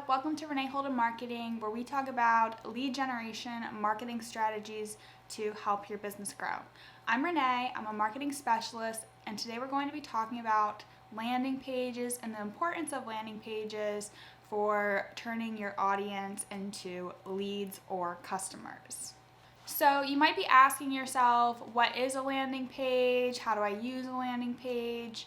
up? Welcome to Renee Holden Marketing, where we talk about lead generation, marketing strategies to help your business grow. I'm Renee, I'm a marketing specialist, and today we're going to be talking about landing pages and the importance of landing pages for turning your audience into leads or customers. So you might be asking yourself, what is a landing page? How do I use a landing page?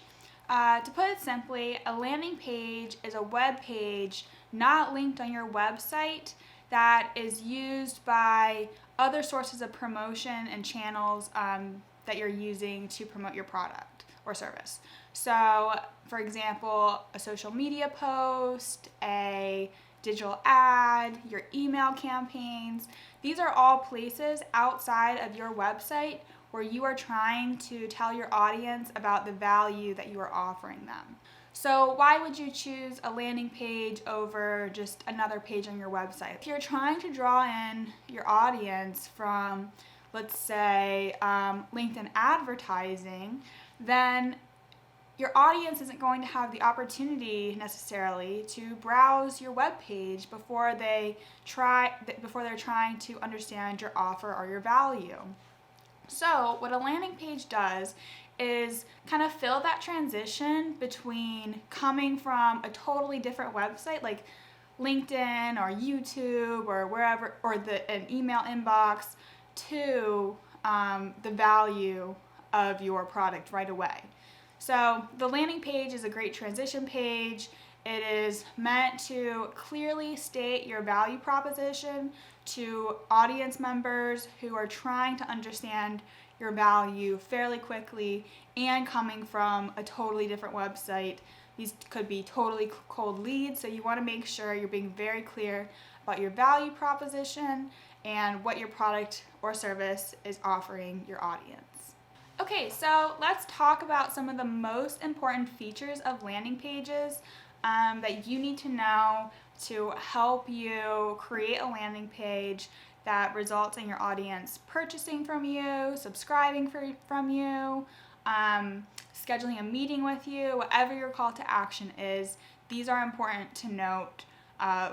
To put it simply, a landing page is a web page not linked on your website that is used by other sources of promotion and channels that you're using to promote your product or service. So, for example, a social media post, a digital ad, your email campaigns. These are all places outside of your website where you are trying to tell your audience about the value that you are offering them. So why would you choose a landing page over just another page on your website? If you're trying to draw in your audience from, let's say, LinkedIn advertising, then your audience isn't going to have the opportunity necessarily to browse your web page before they're trying to understand your offer or your value. So what a landing page does is kind of fill that transition between coming from a totally different website like LinkedIn or YouTube or wherever, or an email inbox, to the value of your product right away. So the landing page is a great transition page. It is meant to clearly state your value proposition to audience members who are trying to understand your value fairly quickly and coming from a totally different website. These could be totally cold leads, so you want to make sure you're being very clear about your value proposition and what your product or service is offering your audience. Okay, so let's talk about some of the most important features of landing pages that you need to know to help you create a landing page that results in your audience purchasing from you, subscribing from you, scheduling a meeting with you, whatever your call to action is. These are important to note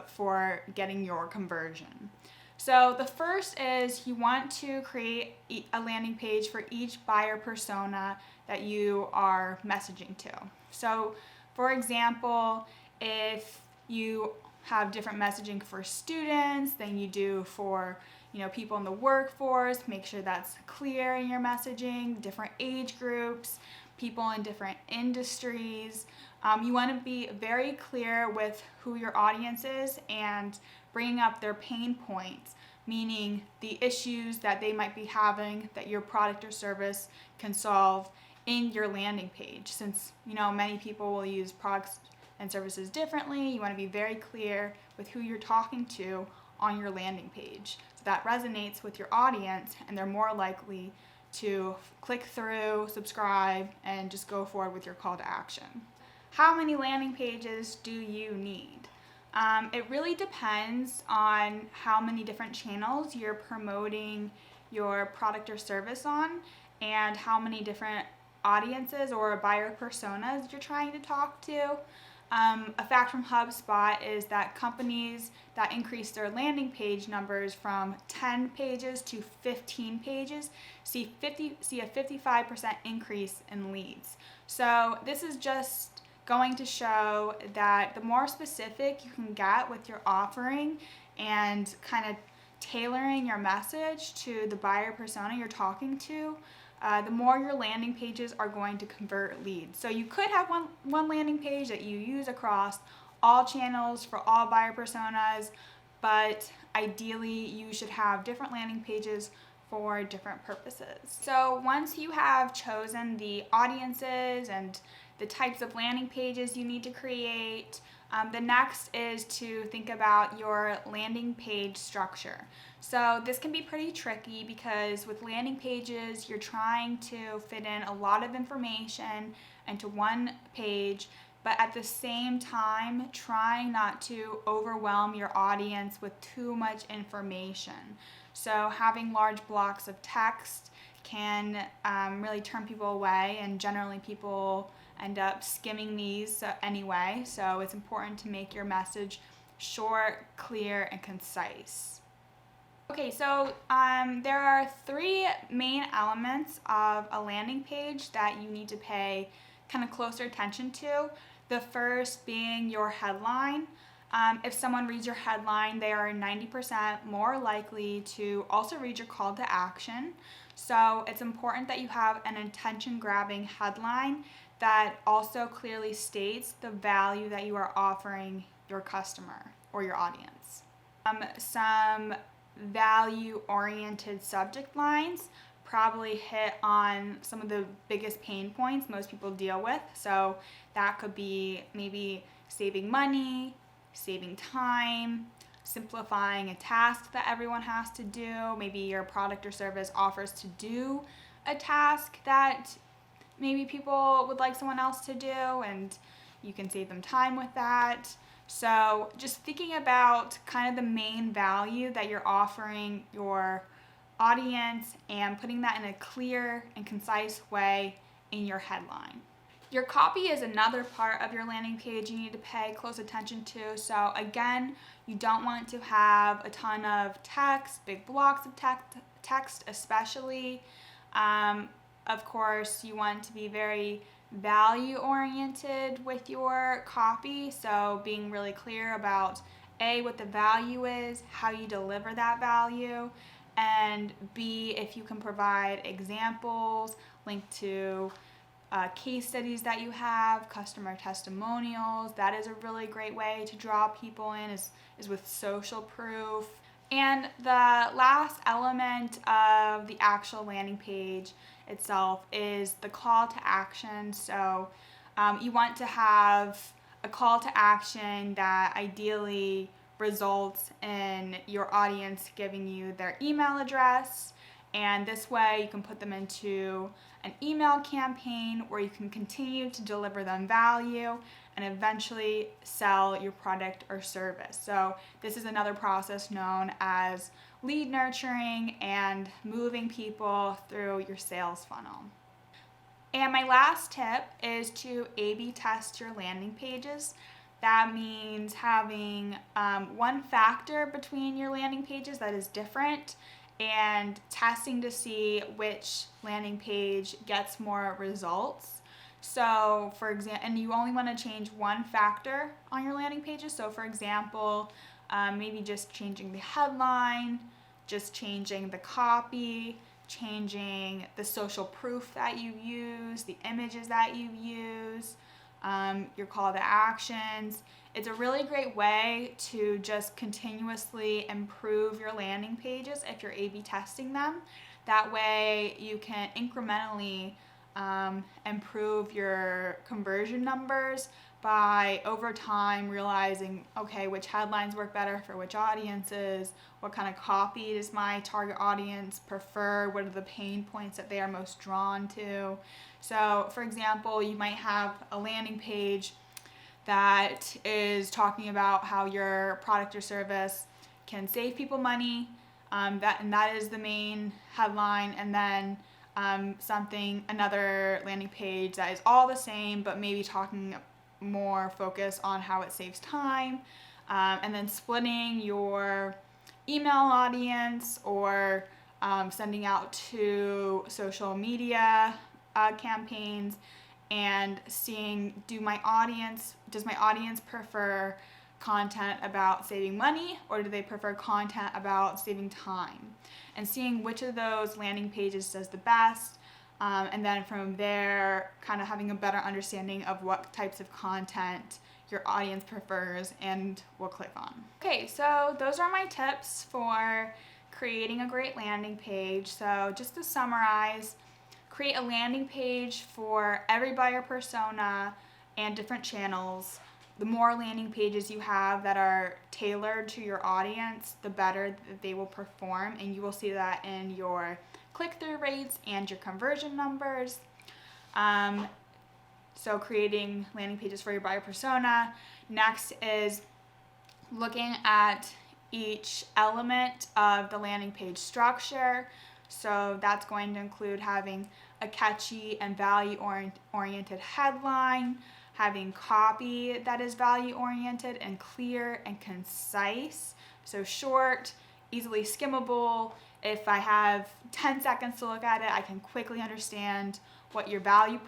for getting your conversion. So the first is you want to create a landing page for each buyer persona that you are messaging to. So for example, if you have different messaging for students than you do for people in the workforce, make sure that's clear in your messaging, different age groups, people in different industries. You want to be very clear with who your audience is and bringing up their pain points, meaning the issues that they might be having that your product or service can solve in your landing page. Since many people will use products and services differently, you want to be very clear with who you're talking to on your landing page. So that resonates with your audience and they're more likely to click through, subscribe, and just go forward with your call to action. How many landing pages do you need? It really depends on how many different channels you're promoting your product or service on and how many different audiences or buyer personas you're trying to talk to. A fact from HubSpot is that companies that increase their landing page numbers from 10 pages to 15 pages see a 55% increase in leads. So this is just going to show that the more specific you can get with your offering and kind of tailoring your message to the buyer persona you're talking to, the more your landing pages are going to convert leads. So you could have one landing page that you use across all channels for all buyer personas, but ideally you should have different landing pages for different purposes. So once you have chosen the audiences and the types of landing pages you need to create, the next is to think about your landing page structure. So this can be pretty tricky because with landing pages, you're trying to fit in a lot of information into one page, but at the same time, trying not to overwhelm your audience with too much information. So having large blocks of text can really turn people away, and generally people end up skimming these anyway. So it's important to make your message short, clear, and concise. Okay, so there are three main elements of a landing page that you need to pay kind of closer attention to. The first being your headline. If someone reads your headline, they are 90% more likely to also read your call to action. So it's important that you have an attention-grabbing headline that also clearly states the value that you are offering your customer or your audience. Some value-oriented subject lines probably hit on some of the biggest pain points most people deal with. So that could be maybe saving money, saving time, simplifying a task that everyone has to do. Maybe your product or service offers to do a task that maybe people would like someone else to do, and you can save them time with that. So just thinking about kind of the main value that you're offering your audience and putting that in a clear and concise way in your headline. Your copy is another part of your landing page you need to pay close attention to. So again, you don't want to have a ton of text, big blocks of text especially. Of course, you want to be very value oriented with your copy. So being really clear about A, what the value is, how you deliver that value, and B, if you can provide examples, link to case studies that you have, customer testimonials. That is a really great way to draw people in, is with social proof. And the last element of the actual landing page itself is the call to action. So you want to have a call to action that ideally results in your audience giving you their email address, and this way you can put them into an email campaign where you can continue to deliver them value and eventually sell your product or service. So this is another process known as lead nurturing and moving people through your sales funnel. And my last tip is to A/B test your landing pages. That means having one factor between your landing pages that is different and testing to see which landing page gets more results. So for example, and you only want to change one factor on your landing pages. So for example, maybe just changing the headline, just changing the copy, changing the social proof that you use, the images that you use, your call to actions. It's a really great way to just continuously improve your landing pages if you're A/B testing them. That way you can incrementally improve your conversion numbers by over time realizing, okay, which headlines work better for which audiences, what kind of copy does my target audience prefer, what are the pain points that they are most drawn to. So for example, you might have a landing page that is talking about how your product or service can save people money, that is the main headline, and then another landing page that is all the same but maybe talking more focus on how it saves time, and then splitting your email audience or sending out to social media campaigns and seeing, does my audience prefer content about saving money, or do they prefer content about saving time, and seeing which of those landing pages does the best, and then from there kind of having a better understanding of what types of content your audience prefers and will click on. Okay, so those are my tips for creating a great landing page. So just to summarize, create a landing page for every buyer persona and different channels. The more landing pages you have that are tailored to your audience, the better that they will perform, and you will see that in your click-through rates and your conversion numbers. So creating landing pages for your buyer persona. Next is looking at each element of the landing page structure. So that's going to include having a catchy and value-oriented headline, having copy that is value oriented and clear and concise. So short, easily skimmable. If I have 10 seconds to look at it, I can quickly understand what your value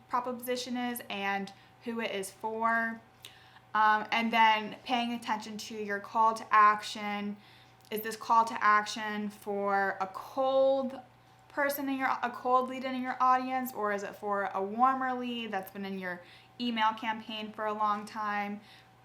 proposition is and who it is for. And then paying attention to your call to action. Is this call to action for a cold lead in your audience, or is it for a warmer lead that's been in your email campaign for a long time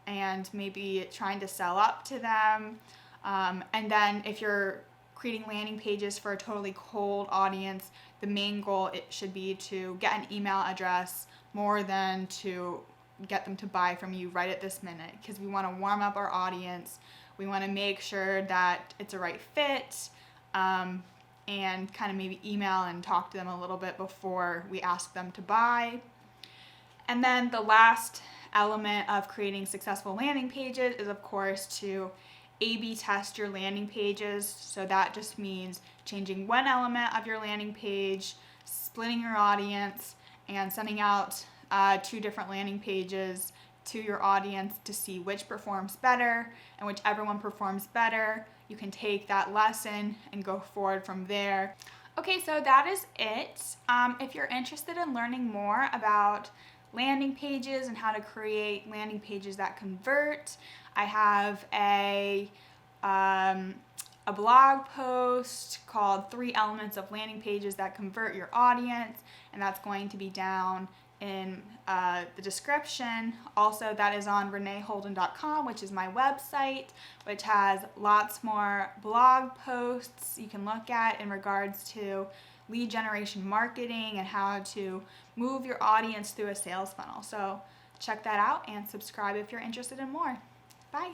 and maybe trying to sell up to them? And then if you're creating landing pages for a totally cold audience, the main goal it should be to get an email address more than to get them to buy from you right at this minute, because we want to warm up our audience. We want to make sure that it's a right fit, and kind of maybe email and talk to them a little bit before we ask them to buy. And then the last element of creating successful landing pages is, of course, to A/B test your landing pages. So that just means changing one element of your landing page, splitting your audience, and sending out 2 different landing pages to your audience to see which performs better. And whichever one performs better, you can take that lesson and go forward from there. Okay, so that is it. If you're interested in learning more about landing pages and how to create landing pages that convert, I have a blog post called 3 Elements of Landing Pages That Convert Your Audience, and that's going to be down in the description. Also, that is on reneeholden.com, which is my website, which has lots more blog posts you can look at in regards to lead generation marketing and how to move your audience through a sales funnel. So check that out and subscribe if you're interested in more. Bye.